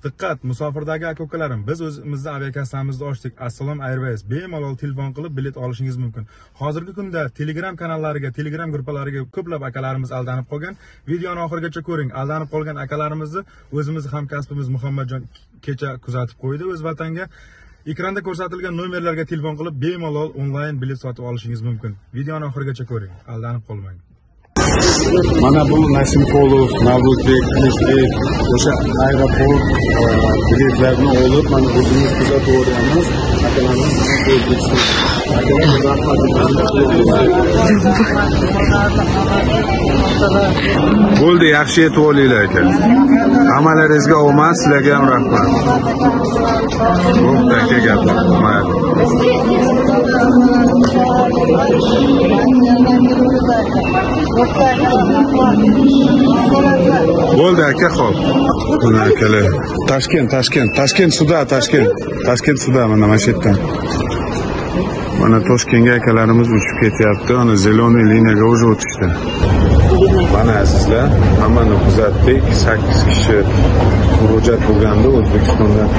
Diqqat, musofirdagi aka-ukalarim, biz o'zimizning aviakassamizni ochdik. Assalom Airways. Bemalol telefon qilib bilet olishingiz mumkin. Hozirgi kunda Telegram kanallariga, Telegram guruhlariga ko'plab akalarimiz aldanib qolgan. Videoni oxirigacha ko'ring. Aldanib qolgan akalarimizni o'zimizning hamkasbimiz Muhammadjon kecha kuzatib qo'ydi o'z vatanga. Ekranda ko'rsatilgan nomerlarga telefon qilib bemalol onlayn bilet sotib olishingiz mumkin. Videoni oxirigacha ko'ring. Aldanib qolmang. Mana bu Nasimqulov, Navro'zbek, Qilichbek o'sha aeroport biletlarini olib, mana o'zimiz kuzatib o'rganamiz. Akalarimiz O'zbekiston. Bo'ldi, yaxshi yetib olinglar aka. Hammalaringizga omad, sizlarga ham rahmat. Bo'pti aka gaplar. Bo'ldi aka, xo'p. Buni akalar. Toshkent suda mana shu yerdan. Mana Toshkentga akalarimiz uchib ketyapti. Ana zeleniy liniyaga o'zi o'tishdi. Mana azizlar, hammani kuzatdik. 8 kishi murojaat bo'lganda O'zbekistondan.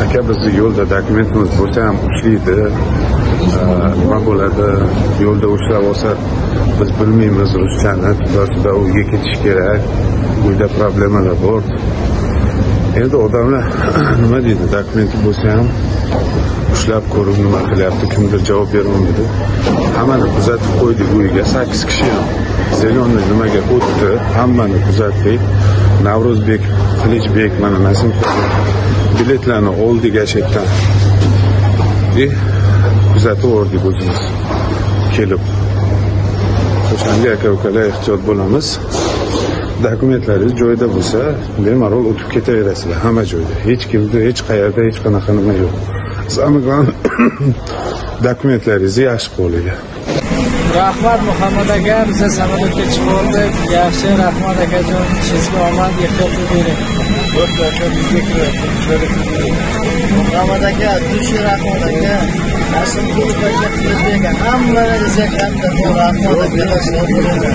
Aka bizni yo'lda dokumentimiz bo'lsa ham ushlaydi. Nima bo'ladi? Yo'lda ushlab olsa biz bilmaymiz ruschani, tuda uyga ketish kerak. Uyda problemalar bor. Endi odamlar nima deydi? Dokumenti bo'lsa ham ushlab ko'rib nima qilyapti, kimdir javob bermaydi. Hammani kuzatib qo'ydik uyiga, 8 kishi ham zeleniy nimaga o'tdi, hammani kuzatdik. Navro'zbek, Qilichbek, mana Nasimqulov biletlarni oldik ashakdan. Kuzatib o'rdik o'zimiz kelib. O'shanda aka-ukalar ehtiyot bo'lamiz. Dokumentlaringiz joyida bo'lsa, bemalol o'tib ketaverasizlar hamma joyda. Hech kimda, hech qayerda hech qanaqa nima yo'q. Samig'an dokumentlaringizni yaxshi qo'liga. Rahmat Muhammad aka, biz samolyotga chiqib oldik. Yaxshi, rahmat akajon, sizga omad, ehtiyot bo'ling. Bo'pti aka, bizga kiryapti. Muhammad aka, dushi rahmat aka. Nasimqulov aka, Qilichbek aka, hammalarga rahmat aka.